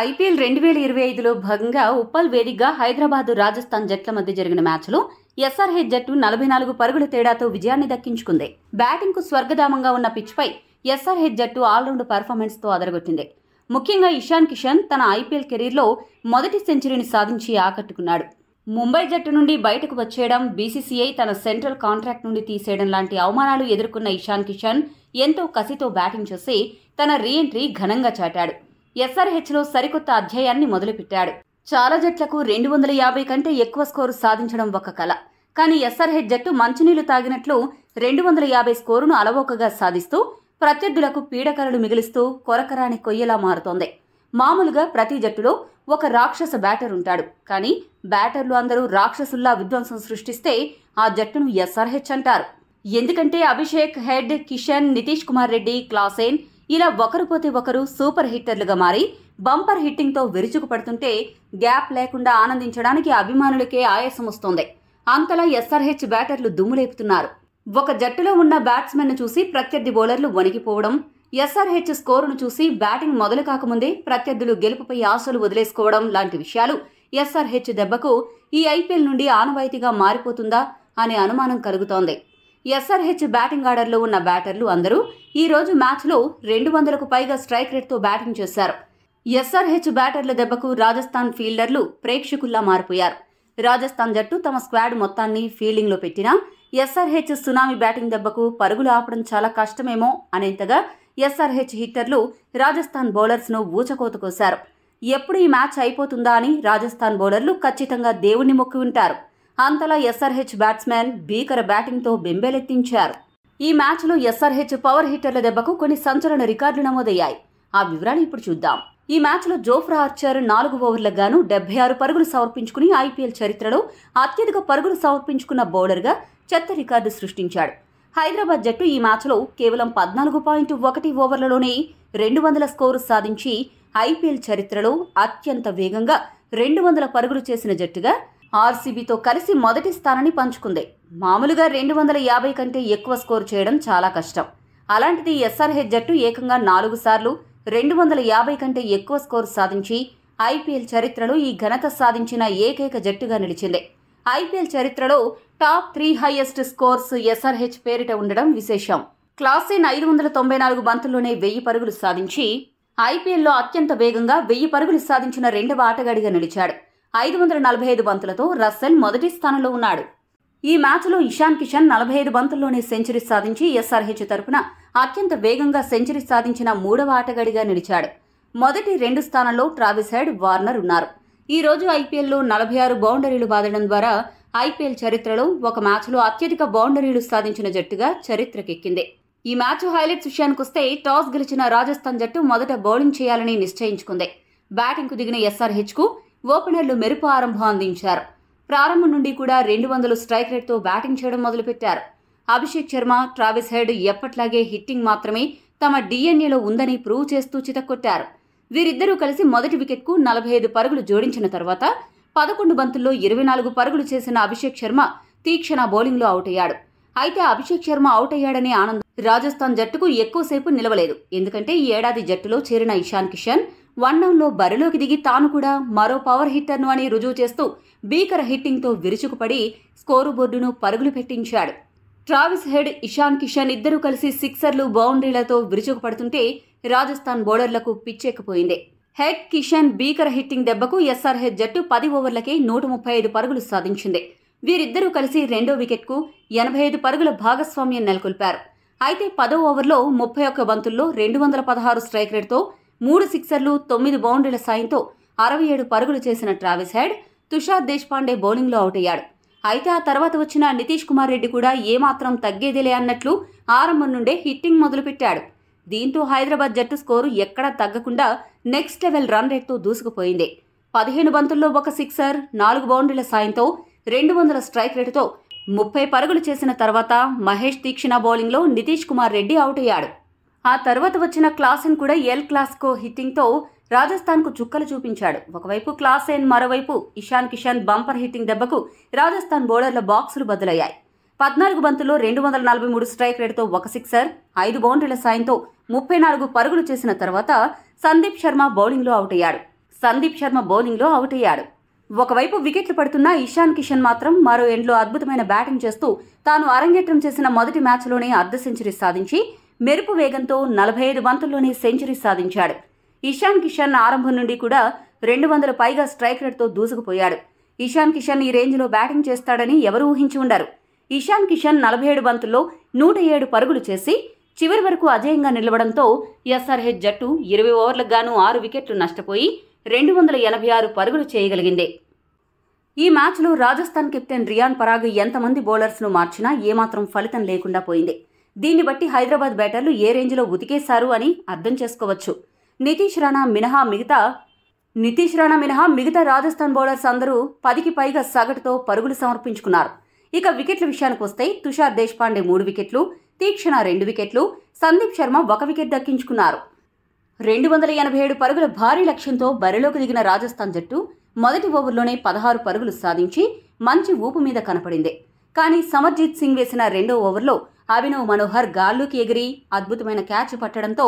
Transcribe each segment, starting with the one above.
IPL 2025లో భాగంగా ఉప్పల్ వేదికగా హైదరాబాద్ రాజస్థాన్ జట్ల మధ్య జరిగిన మ్యాచ్లో ఎస్ఆర్హెచ్ జట్టు 44 పరుగుల తేడాతో విజయాన్ని దక్కించుకుంది. బ్యాటింగ్కు స్వర్గధామంగా ఉన్న పిచ్పై ఎస్ఆర్హెచ్ జట్టు ఆల్రౌండ్ పర్ఫార్మెన్స్తో అదరగొట్టింది. ముఖ్యంగా ఇషాన్ కిషన్ తన ఐపీఎల్ కెరీర్లో మొదటి సెంచరీని సాధించి ఆకట్టుకున్నాడు. ముంబై జట్టు నుండి బయటకు వచ్చేయడం, బీసీసీఐ తన సెంట్రల్ కాంట్రాక్ట్ నుండి తీసేయడం లాంటి అవమానాలు ఎదుర్కొన్న ఇషాన్ కిషన్ ఎంతో కసితో బ్యాటింగ్ చేసి తన రీఎంట్రీ ఘనంగా చాటాడు. ఎస్ఆర్హెచ్లో సరికొత్త అధ్యాయాన్ని మొదలుపెట్టాడు. చాలా జట్లకు 250 కంటే ఎక్కువ స్కోరు సాధించడం ఒక కల. కానీ ఎస్ఆర్హెచ్ జట్టు మంచినీళ్లు తాగినట్లు 250 స్కోరును అలవోకగా సాధిస్తూ ప్రత్యర్థులకు పీడకలలు మిగిలిస్తూ కొరకరాని కొయ్యలా మారుతోంది. మామూలుగా ప్రతి జట్టులో ఒక రాక్షస బ్యాటర్ ఉంటాడు. కానీ బ్యాటర్లు అందరూ రాక్షసుల్లా విధ్వంసం సృష్టిస్తే ఆ జట్టును ఎస్ఆర్హెచ్ అంటారు. ఎందుకంటే అభిషేక్, హెడ్, కిషన్, నితీష్ కుమార్ రెడ్డి, క్లాసేన్ ఇలా ఒకరు పోతే ఒకరు సూపర్ హిట్టర్లుగా మారి బంపర్ హిట్టింగ్తో విరుచుకుపడుతుంటే గ్యాప్ లేకుండా ఆనందించడానికి అభిమానులకే ఆయాసం వస్తోంది. అంతలా ఎస్ఆర్హెచ్ బ్యాటర్లు దుమ్ములేపుతున్నారు. ఒక జట్టులో ఉన్న బ్యాట్స్మెన్ను చూసి ప్రత్యర్థి బౌలర్లు వణికిపోవడం, ఎస్ఆర్హెచ్ స్కోరును చూసి బ్యాటింగ్ మొదలు కాకముందే ప్రత్యర్థులు గెలుపుపై ఆశలు వదిలేసుకోవడం లాంటి విషయాలు ఎస్ఆర్హెచ్ దెబ్బకు ఈ ఐపీఎల్ నుండి ఆనవాయితీగా మారిపోతుందా అనే అనుమానం కలుగుతోంది. ఎస్ఆర్హెచ్ బ్యాటింగ్ ఆర్డర్లో ఉన్న బ్యాటర్లు అందరూ ఈ రోజు మ్యాచ్లో 200కు పైగా స్ట్రైక్ రేట్తో బ్యాటింగ్ చేశారు. ఎస్ఆర్హెచ్ బ్యాటర్ల దెబ్బకు రాజస్థాన్ ఫీల్డర్లు ప్రేక్షకుల్లా మారిపోయారు. రాజస్థాన్ జట్టు తమ స్క్వాడ్ మొత్తాన్ని ఫీల్డింగ్లో పెట్టినా ఎస్ఆర్హెచ్ సునామీ బ్యాటింగ్ దెబ్బకు పరుగులు ఆపడం చాలా కష్టమేమో అనేంతగా ఎస్ఆర్హెచ్ హిట్టర్లు రాజస్థాన్ బౌలర్స్ను ఊచకోత కోశారు. ఎప్పుడు ఈ మ్యాచ్ అయిపోతుందా అని రాజస్థాన్ బౌలర్లు ఖచ్చితంగా దేవుణ్ణి మొక్కి ఉంటారు. అంతలా ఎస్ఆర్హెచ్ బ్యాట్స్మెన్ భీకర బ్యాటింగ్తో బెంబేలెత్తించారు. ఈ మ్యాచ్లో ఎస్ఆర్హెచ్ పవర్ హిట్టర్ల దెబ్బకు కొన్ని సంచలన రికార్డులు నమోదయ్యాయి. ఆ వివరాలు ఇప్పుడు చూద్దాం. ఈ మ్యాచ్లో జోఫ్రా ఆర్చర్ 4 ఓవర్లకు గాను 76 పరుగులు సమర్పించుకుని ఐపీఎల్ చరిత్రలో అత్యధిక పరుగులు సమర్పించుకున్న బౌలర్గా చెత్త రికార్డు సృష్టించాడు. హైదరాబాద్ జట్టు ఈ మ్యాచ్లో కేవలం 14.1 ఓవర్లలోనే 200 స్కోరు సాధించి ఐపీఎల్ చరిత్రలో అత్యంత వేగంగా 200 పరుగులు చేసిన జట్టుగా ఆర్సీబీతో కలిసి మొదటి స్థానాన్ని పంచుకుంది. మామూలుగా 250 కంటే ఎక్కువ స్కోరు చేయడం చాలా కష్టం. అలాంటిది ఎస్ఆర్హెచ్ జట్టు ఏకంగా 4 సార్లు 250 కంటే ఎక్కువ స్కోరు సాధించి ఐపీఎల్ చరిత్రలో ఈ ఘనత సాధించిన ఏకైక జట్టుగా నిలిచింది. ఐపీఎల్ చరిత్రలో టాప్ 3 హైయెస్ట్ స్కోర్స్ ఎస్ఆర్హెచ్ పేరిట ఉండడం విశేషం. క్లాసేన్ 594 బంతుల్లోనే 1000 పరుగులు సాధించి ఐపీఎల్లో అత్యంత వేగంగా 1000 పరుగులు సాధించిన రెండవ ఆటగాడిగా నిలిచాడు. 545 బంతులతో రస్సెల్ మొదటి స్థానంలో ఉన్నాడు. ఈ మ్యాచ్లో ఇషాన్ కిషన్ 45 బంతుల్లోనే సెంచరీ సాధించి ఎస్ఆర్హెచ్ తరపున అత్యంత వేగంగా సెంచరీ సాధించిన మూడవ ఆటగాడిగా నిలిచాడు. మొదటి 2 స్థానాల్లో ట్రావిస్ హెడ్, వార్నర్ ఉన్నారు. ఈ రోజు ఐపీఎల్లో 46 బౌండరీలు బాదడం ద్వారా ఐపీఎల్ చరిత్రలో ఒక మ్యాచ్లో అత్యధిక బౌండరీలు సాధించిన జట్టుగా చరిత్రకెక్కింది. ఈ మ్యాచ్ హైలైట్స్ విషయానికొస్తే టాస్ గెలిచిన రాజస్థాన్ జట్టు మొదట బౌలింగ్ చేయాలని నిశ్చయించుకుంది. బ్యాటింగ్కు దిగిన ఎస్ఆర్హెచ్కు ఓపెనర్లు మెరుపు ఆరంభం అందించారు. ప్రారంభం నుండి కూడా 200 స్ట్రైక్ రేట్తో బ్యాటింగ్ చేయడం మొదలుపెట్టారు. అభిషేక్ శర్మ, ట్రావిస్ హెడ్ ఎప్పట్లాగే హిట్టింగ్ మాత్రమే తమ డీఎన్ఏలో ఉందని ప్రూవ్ చేస్తూ చితక్కొట్టారు. వీరిద్దరూ కలిసి మొదటి వికెట్కు 45 పరుగులు జోడించిన తర్వాత 11 బంతుల్లో 24 పరుగులు చేసిన అభిషేక్ శర్మ తీక్షణ బౌలింగ్లో అవుట్ అయ్యాడు. అయితే అభిషేక్ శర్మ అవుట్ అయ్యాడనే ఆనందం రాజస్థాన్ జట్టుకు ఎక్కువసేపు నిలవలేదు. ఎందుకంటే ఈ ఏడాది జట్టులో చేరిన ఇషాన్ కిషన్ వన్డౌన్లో బరిలోకి దిగి తాను కూడా మరో పవర్ హిట్టర్ను అని రుజువు చేస్తూ భీకర హిట్టింగ్తో విరుచుకుపడి స్కోరు బోర్డును పరుగులు పెట్టించాడు. ట్రావిస్ హెడ్, ఇషాన్ కిషన్ ఇద్దరూ కలిసి సిక్సర్లు, బౌండరీలతో విరుచుకుపడుతుంటే రాజస్థాన్ బౌలర్లకు పిచ్చెక్కిపోయింది. హెడ్, కిషన్ భీకర హిట్టింగ్ దెబ్బకు ఎస్ఆర్హెచ్ జట్టు 10 ఓవర్లకే 135 పరుగులు సాధించింది. వీరిద్దరూ కలిసి రెండో వికెట్కు 85 పరుగుల భాగస్వామ్యం నెలకొల్పారు. అయితే 10వ ఓవర్లో 31 బంతుల్లో 216 స్ట్రైక్ రేట్తో 3 సిక్సర్లు, 9 బౌండరీల సాయంతో 67 పరుగులు చేసిన ట్రావిస్ హెడ్ తుషార్ దేశ్పాండే బౌలింగ్లో అవుట్ అయ్యాడు. అయితే ఆ తర్వాత వచ్చిన నితీష్ కుమార్ రెడ్డి కూడా ఏమాత్రం తగ్గేదేలే అన్నట్లు ఆరంభం నుండే హిట్టింగ్ మొదలుపెట్టాడు. దీంతో హైదరాబాద్ జట్టు స్కోరు ఎక్కడా తగ్గకుండా నెక్స్ట్ లెవెల్ రన్ రేట్తో దూసుకుపోయింది. 15 బంతుల్లో 1 సిక్సర్, 4 బౌండరీల సాయంతో 200 స్ట్రైక్ రేటుతో 30 పరుగులు చేసిన తర్వాత మహేష్ తీక్షణ బౌలింగ్లో నితీష్ కుమార్ రెడ్డి అవుట్ అయ్యాడు. ఆ తర్వాత వచ్చిన క్లాసేన్ కూడా ఎల్ క్లాసికో హిట్టింగ్తో రాజస్థాన్కు చుక్కలు చూపించాడు. ఒకవైపు క్లాసేన్, మరోవైపు ఇషాన్ కిషన్ బంపర్ హిట్టింగ్ దెబ్బకు రాజస్థాన్ బౌలర్ల బాక్సులు బద్దలయ్యాయి. 14 బంతుల్లో 243 స్ట్రైక్ రేటుతో 1 సిక్సర్, 5 బౌండరీల సాయంతో 34 పరుగులు చేసిన తర్వాత సందీప్ శర్మ బౌలింగ్లో అవుట్ అయ్యాడు. సందీప్ శర్మ బౌలింగ్లో అవుట్ అయ్యాడు. ఒకవైపు వికెట్లు పడుతున్న ఇషాన్ కిషన్ మాత్రం మరో ఎండ్లో అద్భుతమైన బ్యాటింగ్ చేస్తూ తాను అరంగేట్రం చేసిన మొదటి మ్యాచ్లోనే అర్ధ సెంచరీ సాధించి మెరుపు వేగంతో 45 బంతుల్లోనే సెంచరీ సాధించాడు. ఇషాన్ కిషన్ ఆరంభం నుండి కూడా 200 పైగా స్ట్రైక్ రేట్తో దూసుకుపోయాడు. ఇషాన్ కిషన్ ఈ రేంజ్లో బ్యాటింగ్ చేస్తాడని ఎవరూ ఊహించి ఉండరు. ఇషాన్ కిషన్ 47 బంతుల్లో 107 పరుగులు చేసి చివరి వరకు అజేయంగా నిలవడంతో ఎస్ఆర్హెచ్ జట్టు 20 ఓవర్లకు గాను 6 వికెట్లు నష్టపోయి 286 పరుగులు చేయగలిగింది. ఈ మ్యాచ్లో రాజస్థాన్ కెప్టెన్ రియాన్ పరాగ్ ఎంతమంది బౌలర్స్ను మార్చినా ఏమాత్రం ఫలితం లేకుండా పోయింది. దీన్ని బట్టి హైదరాబాద్ బ్యాటర్లు ఏ రేంజ్లో ఉతికేశారు అని అర్థం చేసుకోవచ్చు. నితీష్ రాణా మినహా మిగతా రాజస్థాన్ బౌలర్స్ అందరూ 10కి పైగా సగటుతో పరుగులు సమర్పించుకున్నారు. ఇక వికెట్ల విషయానికి వస్తే తుషార్ దేశ్పాండే 3 వికెట్లు, తీక్షణ 2 వికెట్లు, సందీప్ శర్మ 1 వికెట్ దక్కించుకున్నారు. 287 పరుగుల భారీ లక్ష్యంతో బరిలోకి దిగిన రాజస్థాన్ జట్టు మొదటి ఓవర్లోనే 16 పరుగులు సాధించి మంచి ఊపు మీద కనపడింది. కానీ సమర్జీత్ సింగ్ వేసిన రెండో ఓవర్లో అభినవ్ మనోహర్ గాల్లోకి ఎగిరి అద్భుతమైన క్యాచ్ పట్టడంతో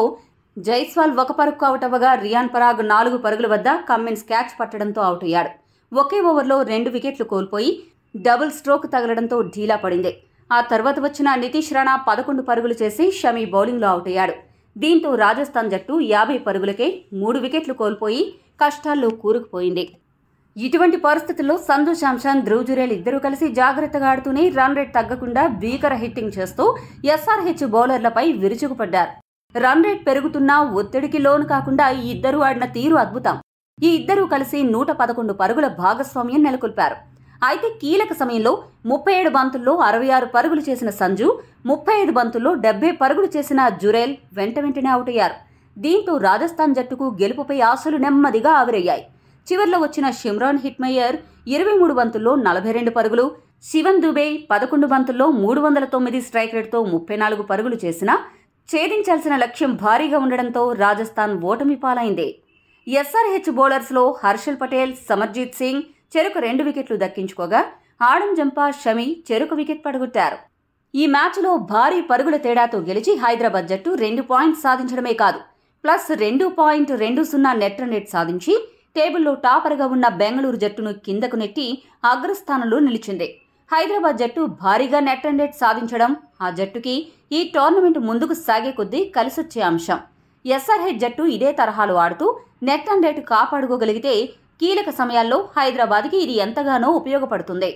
జైస్వాల్ 1 పరుగు అవుట్ అవ్వగా రియాన్ పరాగ్ 4 పరుగుల వద్ద కమ్మిన్స్ క్యాచ్ పట్టడంతో అవుట్ అయ్యాడు. ఒకే ఓవర్లో 2 వికెట్లు కోల్పోయి డబుల్ స్ట్రోక్ తగలడంతో ఢీలా పడింది. ఆ తర్వాత వచ్చిన నితీష్ రాణా 11 పరుగులు చేసి షమీ బౌలింగ్లో అవుట్ అయ్యాడు. దీంతో రాజస్థాన్ జట్టు 50 పరుగులకే 3 వికెట్లు కోల్పోయి కష్టాల్లో కూరుకుపోయింది. ఇటువంటి పరిస్థితుల్లో సంజు శాంసన్, ధ్రువ్ జురేల్ ఇద్దరూ కలిసి జాగ్రత్తగా ఆడుతూనే రన్ రేట్ తగ్గకుండా భీకర హిట్టింగ్ చేస్తూ ఎస్ఆర్హెచ్ బౌలర్లపై విరుచుకుపడ్డారు. రన్ రేట్ పెరుగుతున్నా ఒత్తిడికి లోను కాకుండా ఈ ఇద్దరూ ఆడిన తీరు అద్భుతం. ఈ ఇద్దరూ కలిసి 111 పరుగుల భాగస్వామ్యం నెలకొల్పారు. అయితే కీలక సమయంలో 37 బంతుల్లో 66 పరుగులు చేసిన సంజు, 35 బంతుల్లో 70 పరుగులు చేసిన జురేల్ వెంటనే అవుట్ అయ్యారు. దీంతో రాజస్థాన్ జట్టుకు గెలుపుపై ఆశలు నెమ్మదిగా ఆవిరయ్యాయి. చివర్లో వచ్చిన షిమ్రాన్ హిట్మయ్యర్ 23 బంతుల్లో 42 పరుగులు, శివన్ దుబే 11 బంతుల్లో 309 స్ట్రైక్ రేట్తో 34 పరుగులు చేసినా ఛేదించాల్సిన లక్ష్యం భారీగా ఉండడంతో రాజస్థాన్ ఓటమి పాలైంది. ఎస్ఆర్హెచ్ బౌలర్స్లో హర్షల్ పటేల్, సమర్జీత్ సింగ్ చెరకు 2 వికెట్లు దక్కించుకోగా ఆడం జంపా, షమి చెరకు వికెట్ పడగొట్టారు. ఈ మ్యాచ్లో భారీ పరుగుల తేడాతో గెలిచి హైదరాబాద్ జట్టు 2 పాయింట్స్ సాధించడమే కాదు ప్లస్ 2.20 నెట్ రన్ రేట్ సాధించి టేబుల్లో టాపర్గా ఉన్న బెంగళూరు జట్టును కిందకు నెట్టి అగ్రస్థానంలో నిలిచింది. హైదరాబాద్ జట్టు భారీగా నెట్ రన్ రేట్ సాధించడం ఆ జట్టుకి ఈ టోర్నమెంట్ ముందుకు సాగే కొద్దీ కలిసొచ్చే అంశం. ఎస్ఆర్హెచ్ జట్టు ఇదే తరహాలో ఆడుతూ నెట్ రన్ రేటు కాపాడుకోగలిగితే కీలక సమయాల్లో హైదరాబాద్కి ఇది ఎంతగానో ఉపయోగపడుతుంది.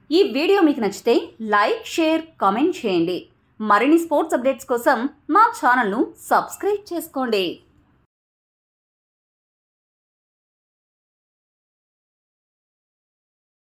ఈ వీడియో మీకు నచ్చితే లైక్, షేర్, కామెంట్ చేయండి. మరిన్ని స్పోర్ట్స్ అప్డేట్స్ కోసం మా ఛానల్ను సబ్స్క్రైబ్ చేసుకోండి.